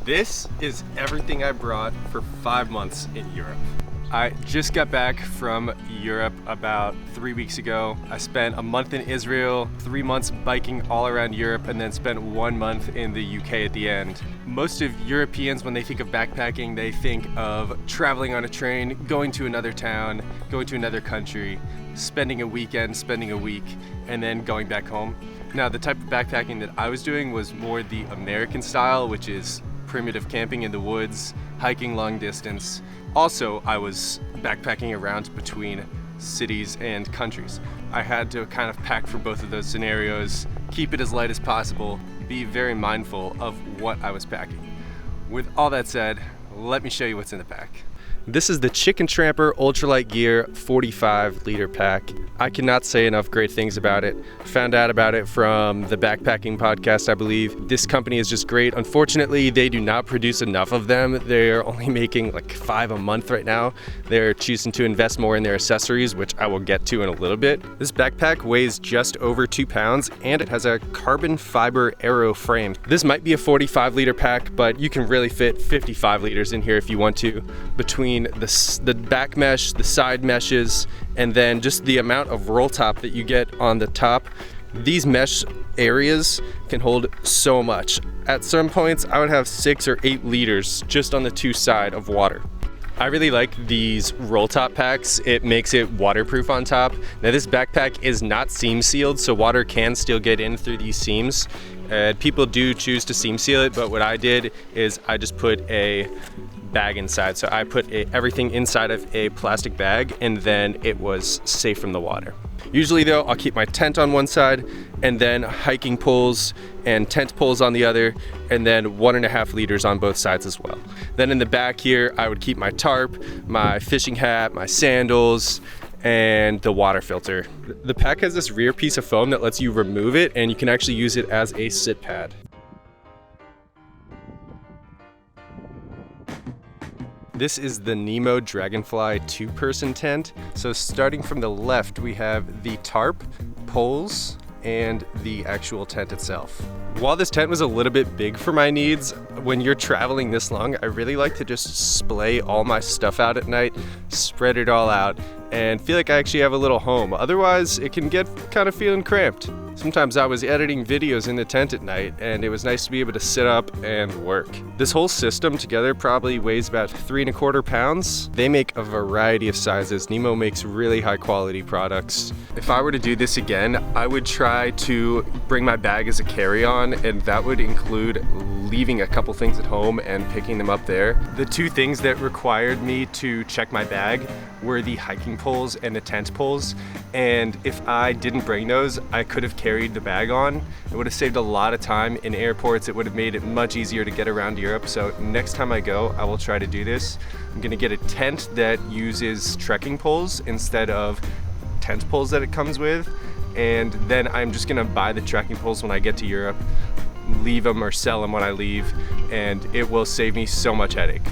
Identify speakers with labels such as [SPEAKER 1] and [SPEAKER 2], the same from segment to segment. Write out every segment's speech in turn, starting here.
[SPEAKER 1] This is everything I brought for 5 months in Europe. I just got back from Europe about 3 weeks ago. I spent a month in Israel, 3 months biking all around Europe, and then spent 1 month in the UK at the end. Most of Europeans, when they think of backpacking, they think of traveling on a train, going to another town, going to another country, spending a weekend, spending a week, and then going back home. Now, the type of backpacking that I was doing was more the American style, which is primitive camping in the woods, hiking long distance. Also, I was backpacking around between cities and countries. I had to kind of pack for both of those scenarios, keep it as light as possible, be very mindful of what I was packing. With all that said, let me show you what's in the pack. This is the Tramper Ultralight Gear 45 liter pack. I cannot say enough great things about it. Found out about it from the backpacking podcast, I believe. This company is just great. Unfortunately, they do not produce enough of them. They're only making like 5 a month right now. They're choosing to invest more in their accessories, which I will get to in a little bit. This backpack weighs just over 2 pounds and it has a carbon fiber aero frame. This might be a 45 liter pack, but you can really fit 55 liters in here if you want to, between the back mesh, the side meshes, and then just the amount of roll top that you get on the top. These mesh areas can hold so much. At some points, I would have 6 or 8 liters just on the 2 sides of water. I really like these roll top packs. It makes it waterproof on top. Now, this backpack is not seam sealed, so water can still get in through these seams. People do choose to seam seal it, but what I did is I just put a bag inside. So I put everything inside of a plastic bag, and then it was safe from the water. Usually though, I'll keep my tent on one side and then hiking poles and tent poles on the other, and then 1.5 liters on both sides as well. Then in the back here, I would keep my tarp, my fishing hat, my sandals, and the water filter. The pack has this rear piece of foam that lets you remove it, and you can actually use it as a sit pad. This is the Nemo Dragonfly 2-person tent. So starting from the left, we have the tarp, poles, and the actual tent itself. While this tent was a little bit big for my needs, when you're traveling this long, I really like to just splay all my stuff out at night, spread it all out, and feel like I actually have a little home. Otherwise, it can get kind of feeling cramped. Sometimes I was editing videos in the tent at night, and it was nice to be able to sit up and work. This whole system together probably weighs about 3.25 pounds. They make a variety of sizes. Nemo makes really high quality products. If I were to do this again, I would try to bring my bag as a carry-on, and that would include leaving a couple things at home and picking them up there. The 2 things that required me to check my bag were the hiking poles and the tent poles, and if I didn't bring those, I could have carried the bag on. It would have saved a lot of time in airports. It would have made it much easier to get around Europe. So next time I go, I will try to do this. I'm gonna get a tent that uses trekking poles instead of tent poles that it comes with, and then I'm just gonna buy the trekking poles when I get to Europe, leave them or sell them when I leave, and it will save me so much headache.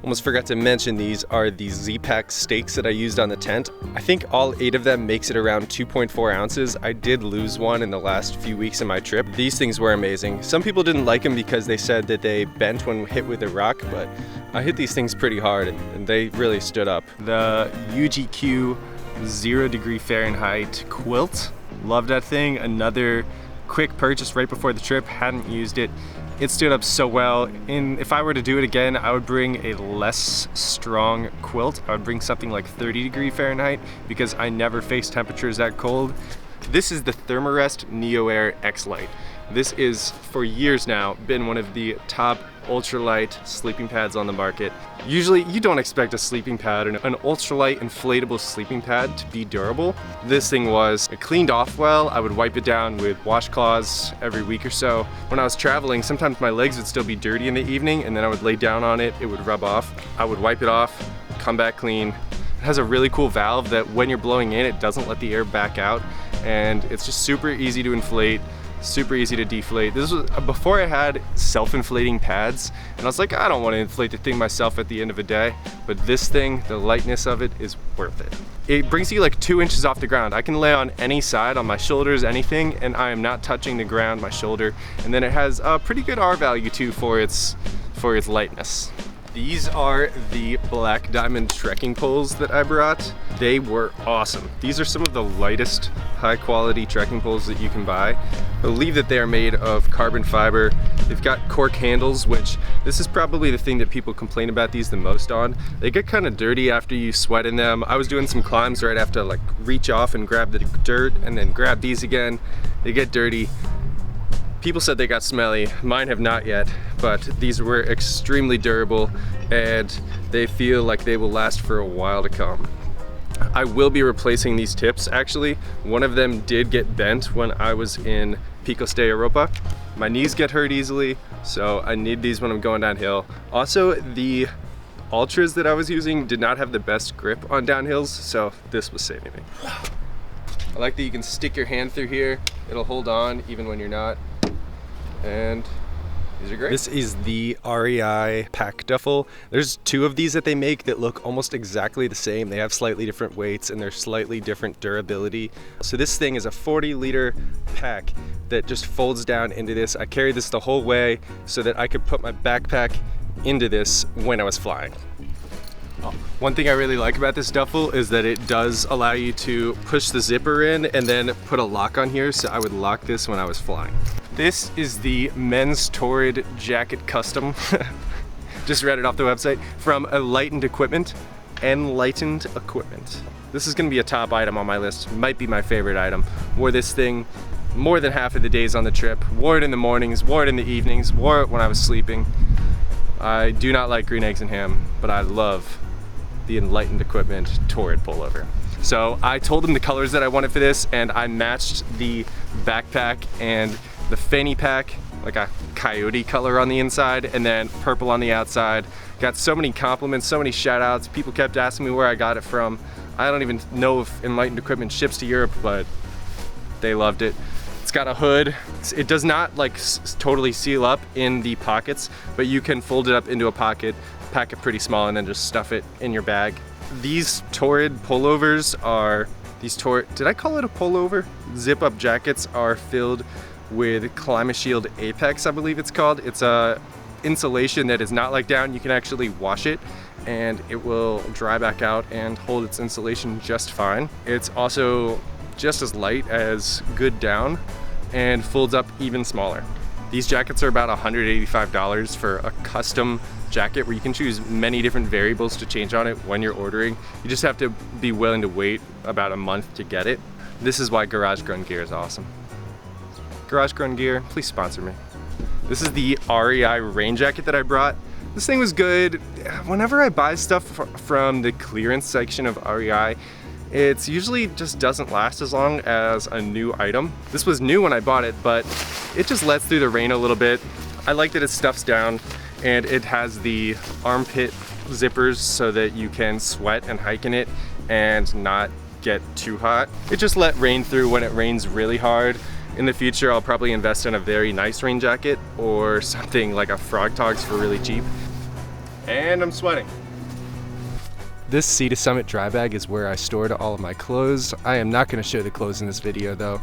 [SPEAKER 1] Almost forgot to mention, these are the ZPacks Stakes that I used on the tent. I think all 8 of them makes it around 2.4 ounces. I did lose one in the last few weeks of my trip. These things were amazing. Some people didn't like them because they said that they bent when hit with a rock, but I hit these things pretty hard and they really stood up. The UGQ 0 degree Fahrenheit quilt. Love that thing. Another quick purchase right before the trip. Hadn't used it. It stood up so well, and if I were to do it again, I would bring a less strong quilt. I would bring something like 30 degree Fahrenheit because I never face temperatures that cold. This is the Thermarest NeoAir Xlite. This is, for years now, been one of the top ultralight sleeping pads on the market. Usually you don't expect a sleeping pad, an ultralight inflatable sleeping pad, to be durable. This thing was. It cleaned off well. I would wipe it down with washcloths every week or so. When I was traveling, sometimes my legs would still be dirty in the evening, and then I would lay down on it, it would rub off. I would wipe it off, come back clean. It has a really cool valve that when you're blowing in, it doesn't let the air back out, and it's just super easy to inflate. Super easy to deflate. This was before I had self-inflating pads, and I was like, I don't want to inflate the thing myself at the end of a day, but this thing, the lightness of it is worth it. It brings you like 2 inches off the ground. I can lay on any side, on my shoulders, anything, and I am not touching the ground, my shoulder. And then it has a pretty good R value too for its for its lightness. These are the black diamond trekking poles that I brought. They were awesome. These are some of the lightest, high quality trekking poles that you can buy. I believe that they are made of carbon fiber. They've got cork handles, which this is probably the thing that people complain about these the most on. They get kind of dirty after you sweat in them. I was doing some climbs where I'd have to like reach off and grab the dirt and then grab these again. They get dirty. People said they got smelly. Mine have not yet, but these were extremely durable and they feel like they will last for a while to come. I will be replacing these tips actually. One of them did get bent when I was in Pico de Europa. My knees get hurt easily, so I need these when I'm going downhill. Also, the Altras that I was using did not have the best grip on downhills, so this was saving me. I like that you can stick your hand through here. It'll hold on even when you're not. And these are great. This is the REI Pack Duffel. There's two of these that they make that look almost exactly the same. They have slightly different weights and they're slightly different durability. So this thing is a 40-liter pack that just folds down into this. I carried this the whole way so that I could put my backpack into this when I was flying. One thing I really like about this duffel is that it does allow you to push the zipper in and then put a lock on here, so I would lock this when I was flying. This is the men's Torrid jacket custom. Just read it off the website from Enlightened Equipment. This is gonna be a top item on my list. Might be my favorite item. Wore this thing more than half of the days on the trip. Wore it in the mornings, wore it in the evenings, wore it when I was sleeping. I do not like green eggs and ham, but I love the Enlightened Equipment Torrid pullover. So I told them the colors that I wanted for this and I matched the backpack and the fanny pack, like a coyote color on the inside and then purple on the outside. Got so many compliments, so many shout outs. People kept asking me where I got it from. I don't even know if Enlightened Equipment ships to Europe, but they loved it. It's got a hood. It does not like totally seal up in the pockets, but you can fold it up into a pocket, pack it pretty small and then just stuff it in your bag. These Torrid pullovers are, did I call it a pullover? Zip up jackets are filled with Climate Shield Apex, I believe it's called. It's a insulation that is not like down. You can actually wash it and it will dry back out and hold its insulation just fine. It's also just as light as good down and folds up even smaller. These jackets are about $185 for a custom jacket where you can choose many different variables to change on it when you're ordering. You just have to be willing to wait about a month to get it. This is why Garage Grown Gear is awesome. Garage Grown Gear, please sponsor me. This is the REI Rain Jacket that I brought. This thing was good. Whenever I buy stuff from the clearance section of REI, it usually just doesn't last as long as a new item. This was new when I bought it, but it just lets through the rain a little bit. I like that it stuffs down and it has the armpit zippers so that you can sweat and hike in it and not get too hot. It just let rain through when it rains really hard. In the future, I'll probably invest in a very nice rain jacket or something like a Frog Togs for really cheap. And I'm sweating. This Sea to Summit dry bag is where I stored all of my clothes. I am not going to show the clothes in this video though.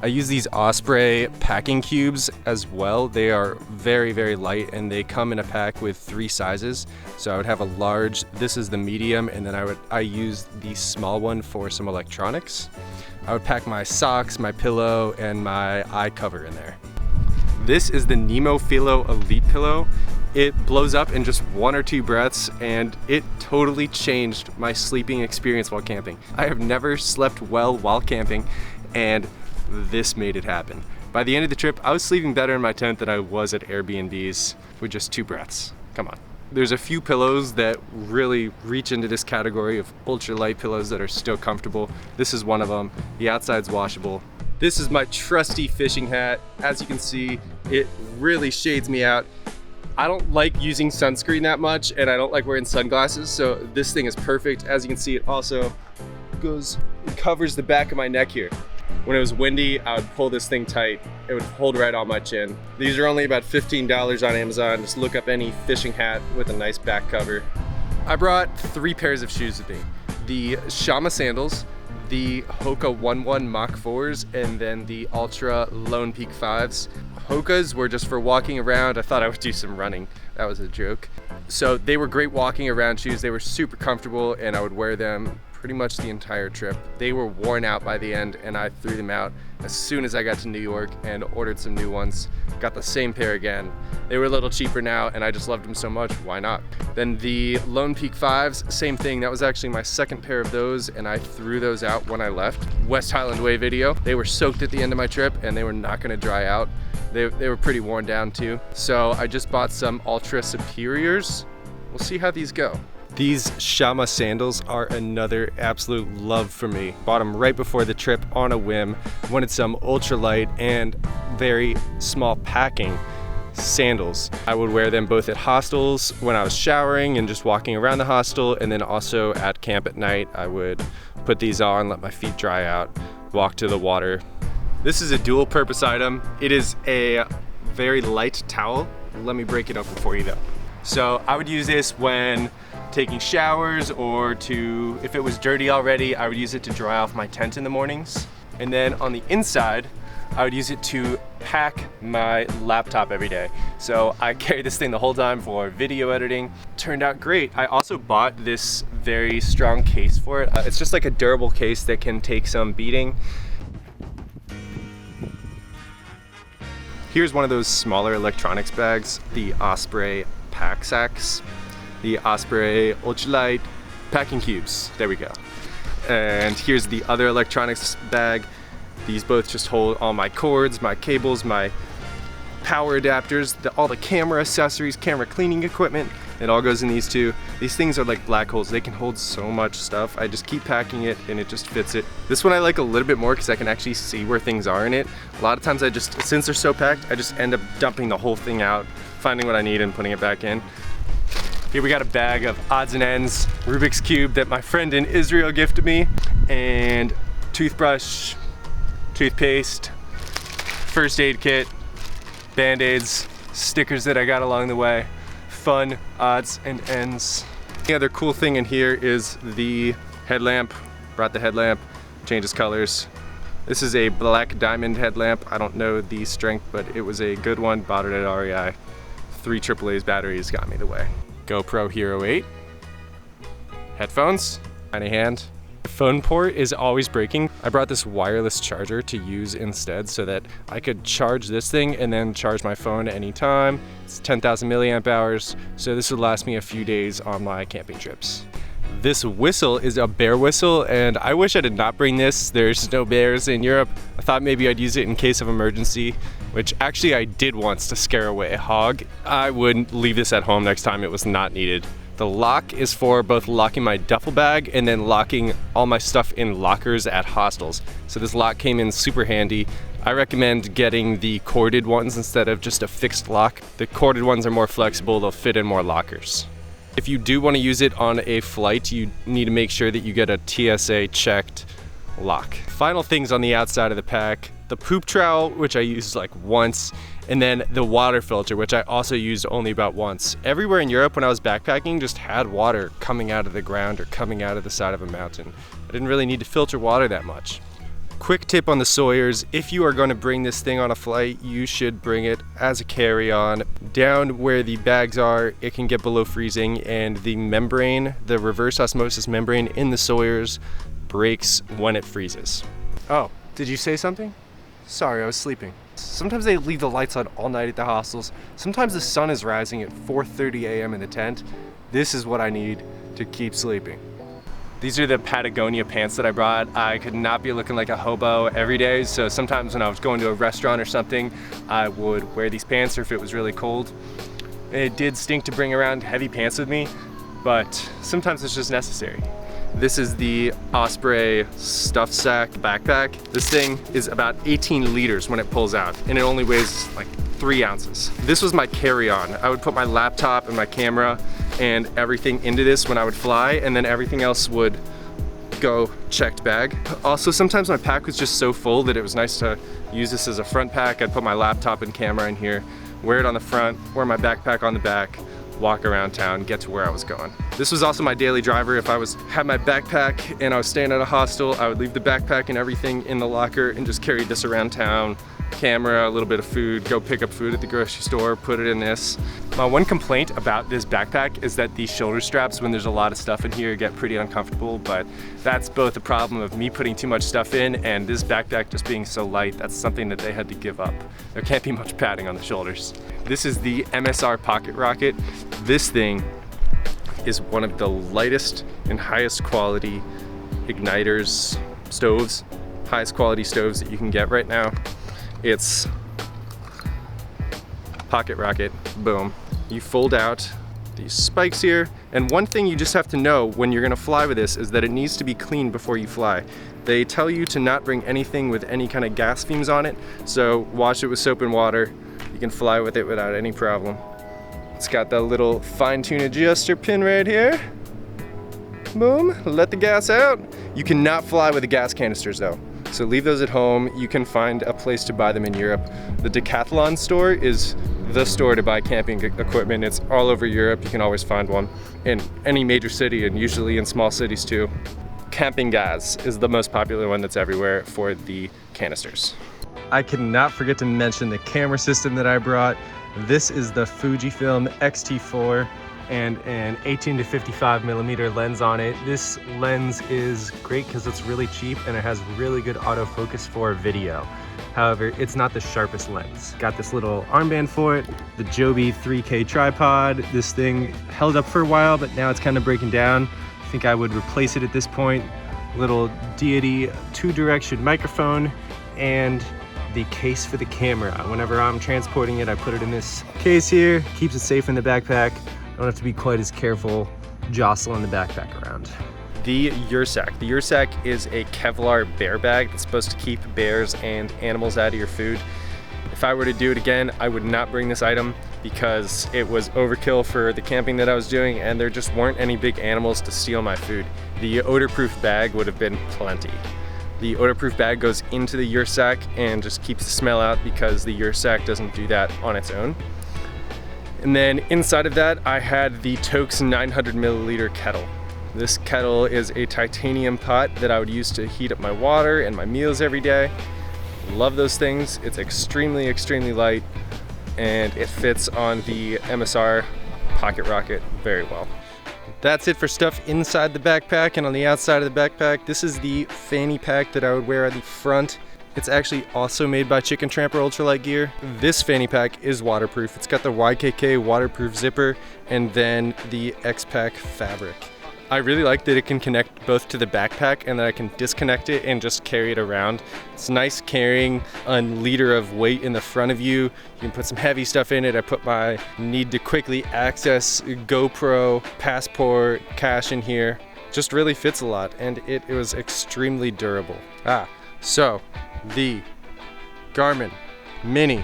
[SPEAKER 1] I use these Osprey packing cubes as well. They are very, very light and they come in a pack with 3 sizes. So I would have a large, this is the medium, and then I use the small one for some electronics. I would pack my socks, my pillow, and my eye cover in there. This is the Nemo Philo Elite Pillow. It blows up in just 1 or 2 breaths and it totally changed my sleeping experience while camping. I have never slept well while camping and this made it happen. By the end of the trip, I was sleeping better in my tent than I was at Airbnbs with just 2 breaths. Come on. There's a few pillows that really reach into this category of ultralight pillows that are still comfortable. This is one of them. The outside's washable. This is my trusty fishing hat. As you can see, it really shades me out. I don't like using sunscreen that much and I don't like wearing sunglasses, so this thing is perfect. As you can see, it also covers the back of my neck here. When it was windy, I would pull this thing tight. It would hold right on my chin. These are only about $15 on Amazon. Just look up any fishing hat with a nice back cover. I brought 3 pairs of shoes with me. The Shamma sandals, the Hoka 1.1 Mach 4s, and then the Ultra Lone Peak 5s. Hokas were just for walking around. I thought I would do some running. That was a joke. So they were great walking around shoes. They were super comfortable and I would wear them pretty much the entire trip. They were worn out by the end and I threw them out as soon as I got to New York and ordered some new ones. Got the same pair again. They were a little cheaper now and I just loved them so much, why not? Then the Lone Peak 5s, same thing. That was actually my second pair of those and I threw those out when I left. West Highland Way video. They were soaked at the end of my trip and they were not gonna dry out. They were pretty worn down too. So I just bought some Ultra Superiors. We'll see how these go. These Shamma sandals are another absolute love for me. Bought them right before the trip on a whim. Wanted some ultralight and very small packing sandals. I would wear them both at hostels when I was showering and just walking around the hostel, and then also at camp at night. I would put these on, let my feet dry out, walk to the water. This is a dual purpose item. It is a very light towel. Let me break it open for you though. So I would use this when taking showers or if it was dirty already, I would use it to dry off my tent in the mornings. And then on the inside, I would use it to pack my laptop every day. So I carry this thing the whole time for video editing. Turned out great. I also bought this very strong case for it. It's just like a durable case that can take some beating. Here's one of those smaller electronics bags, the Osprey pack sacks, the Osprey Ultralight packing cubes. There we go. And here's the other electronics bag. These both just hold all my cords, my cables, my power adapters, all the camera accessories, camera cleaning equipment. It all goes in these two. These things are like black holes. They can hold so much stuff. I just keep packing it and it just fits it. This one I like a little bit more because I can actually see where things are in it. A lot of times since they're so packed, I just end up dumping the whole thing out, finding what I need and putting it back in. Here we got a bag of odds and ends, Rubik's Cube that my friend in Israel gifted me, and toothbrush, toothpaste, first aid kit, Band-Aids, stickers that I got along the way, fun odds and ends. The other cool thing in here is the headlamp. Brought the headlamp, changes colors. This is a black diamond headlamp. I don't know the strength, but it was a good one. Bought it at REI. 3 AAA's batteries got me the way. GoPro Hero 8, headphones, tiny hand. The phone port is always breaking. I brought this wireless charger to use instead so that I could charge this thing and then charge my phone anytime. It's 10,000 milliamp hours, so this would last me a few days on my camping trips. This whistle is a bear whistle, and I wish I did not bring this. There's no bears in Europe. I thought maybe I'd use it in case of emergency, which actually I did once to scare away a hog. I would leave this at home next time it was not needed. The lock is for both locking my duffel bag and then locking all my stuff in lockers at hostels. So this lock came in super handy. I recommend getting the corded ones instead of just a fixed lock. The corded ones are more flexible, they'll fit in more lockers. If you do want to use it on a flight, you need to make sure that you get a TSA checked lock. Final things on the outside of the pack, the poop trowel, which I used like once, and then the water filter, which I also used only about once. Everywhere in Europe when I was backpacking just had water coming out of the ground or coming out of the side of a mountain. I didn't really need to filter water that much. Quick tip on the Sawyers, if you are going to bring this thing on a flight, you should bring it as a carry-on. Down where the bags are, it can get below freezing, and the membrane, the reverse osmosis membrane in the Sawyers breaks when it freezes. Oh, did you say something? Sorry, I was sleeping. Sometimes they leave the lights on all night at the hostels. Sometimes the sun is rising at 4:30 a.m. in the tent. This is what I need to keep sleeping. These are the Patagonia pants that I brought. I could not be looking like a hobo every day, so sometimes when I was going to a restaurant or something, I would wear these pants, or if it was really cold. It did stink to bring around heavy pants with me, but sometimes it's just necessary. This is the Osprey stuff sack backpack. This thing is about 18 liters when it pulls out, and it only weighs like 3 ounces. This was my carry-on. I would put my laptop and my camera and everything into this when I would fly, and then everything else would go checked bag. Also, sometimes my pack was just so full that it was nice to use this as a front pack. I'd put my laptop and camera in here, wear it on the front, wear my backpack on the back, walk around town, get to where I was going. This was also my daily driver. If I had my backpack and I was staying at a hostel, I would leave the backpack and everything in the locker and just carry this around town, camera, a little bit of food, go pick up food at the grocery store, put it in this. My one complaint about this backpack is that these shoulder straps, when there's a lot of stuff in here, get pretty uncomfortable, but that's both a problem of me putting too much stuff in and this backpack just being so light. That's something that they had to give up. There can't be much padding on the shoulders. This is the MSR Pocket Rocket. This thing is one of the lightest and highest quality igniters, stoves, highest quality stoves that you can get right now. It's Pocket Rocket, boom. You fold out these spikes here, and one thing you just have to know when you're gonna fly with this is that it needs to be clean before you fly. They tell you to not bring anything with any kind of gas fumes on it, so wash it with soap and water. You can fly with it without any problem. It's got the little fine-tune adjuster pin right here. Boom, let the gas out. You cannot fly with the gas canisters though, so leave those at home. You can find a place to buy them in Europe. The Decathlon store is the store to buy camping equipment. It's all over Europe. You can always find one in any major city and usually in small cities too. Camping gas is the most popular one that's everywhere for the canisters. I cannot forget to mention the camera system that I brought. This is the Fujifilm X-T4 and an 18 to 55 millimeter lens on it. This lens is great because it's really cheap and it has really good autofocus for video. However, it's not the sharpest lens. Got this little armband for it, the Joby 3K tripod. This thing held up for a while, but now it's kind of breaking down. I think I would replace it at this point. Little Deity 2-direction microphone and the case for the camera. Whenever I'm transporting it, I put it in this case here, keeps it safe in the backpack. Don't have to be quite as careful jostling the backpack around. The Ursack. The Ursack is a Kevlar bear bag that's supposed to keep bears and animals out of your food. If I were to do it again, I would not bring this item because it was overkill for the camping that I was doing and there just weren't any big animals to steal my food. The odor-proof bag would have been plenty. The odor-proof bag goes into the Ursack and just keeps the smell out because the Ursack doesn't do that on its own. And then inside of that, I had the Toaks 900 milliliter kettle. This kettle is a titanium pot that I would use to heat up my water and my meals every day. Love those things. It's extremely, extremely light and it fits on the MSR Pocket Rocket very well. That's it for stuff inside the backpack, and on the outside of the backpack, this is the fanny pack that I would wear on the front. It's actually also made by Tramper Ultralight gear. This fanny pack is waterproof. It's got the YKK waterproof zipper and then the X-Pack fabric. I really like that it can connect both to the backpack and that I can disconnect it and just carry it around. It's nice carrying a liter of weight in the front of you. You can put some heavy stuff in it. I put my need to quickly access GoPro, passport, cash in here. Just really fits a lot and it was extremely durable. So the Garmin Mini.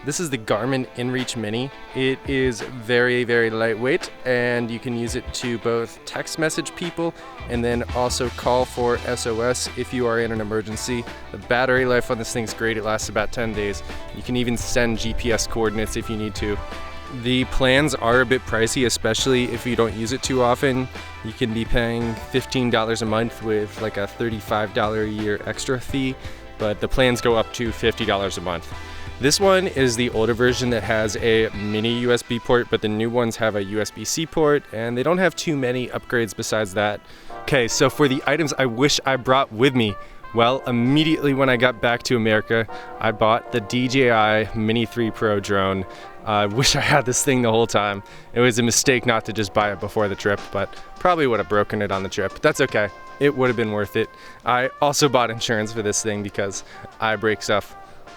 [SPEAKER 1] This is the Garmin Inreach Mini. It is very, very lightweight and you can use it to both text message people and then also call for SOS if you are in an emergency. The battery life on this thing's great. It lasts about 10 days. You can even send GPS coordinates if you need to. The plans are a bit pricey, especially if you don't use it too often. You can be paying $15 a month with like a $35 a year extra fee, but the plans go up to $50 a month. This one is the older version that has a mini USB port, but the new ones have a USB-C port, and they don't have too many upgrades besides that. Okay, so for the items I wish I brought with me, well, immediately when I got back to America, I bought the DJI Mini 3 Pro drone. I wish I had this thing the whole time. It was a mistake not to just buy it before the trip, but probably would have broken it on the trip. That's okay. It would have been worth it. I also bought insurance for this thing because I break stuff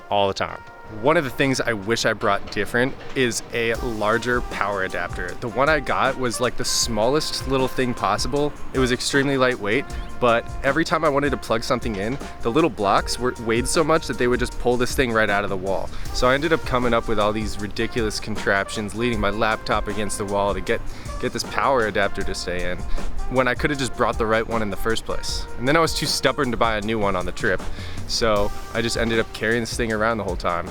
[SPEAKER 1] all the time. One of the things I wish I brought different is a larger power adapter. The one I got was like the smallest little thing possible. It was extremely lightweight, but every time I wanted to plug something in, the little blocks weighed so much that they would just pull this thing right out of the wall. So I ended up coming up with all these ridiculous contraptions, leaning my laptop against the wall to get this power adapter to stay in, when I could have just brought the right one in the first place. And then I was too stubborn to buy a new one on the trip, so I just ended up carrying this thing around the whole time.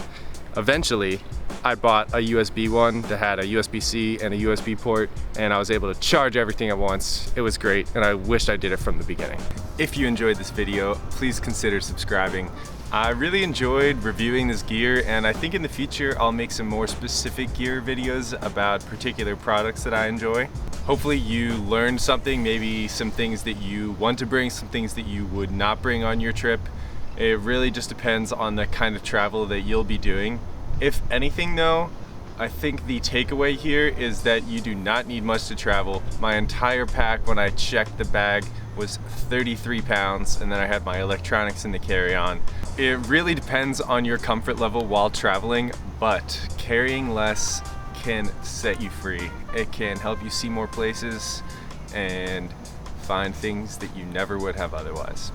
[SPEAKER 1] Eventually, I bought a USB one that had a USB-C and a USB port, and I was able to charge everything at once. It was great, and I wished I did it from the beginning. If you enjoyed this video, please consider subscribing. I really enjoyed reviewing this gear, and I think in the future I'll make some more specific gear videos about particular products that I enjoy. Hopefully you learned something, maybe some things that you want to bring, some things that you would not bring on your trip. It really just depends on the kind of travel that you'll be doing. If anything though, I think the takeaway here is that you do not need much to travel. My entire pack, when I checked the bag, was 33 pounds, and then I had my electronics in the carry-on. It really depends on your comfort level while traveling, but carrying less can set you free. It can help you see more places and find things that you never would have otherwise.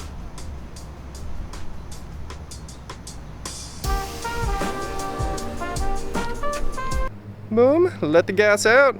[SPEAKER 1] Boom, let the gas out.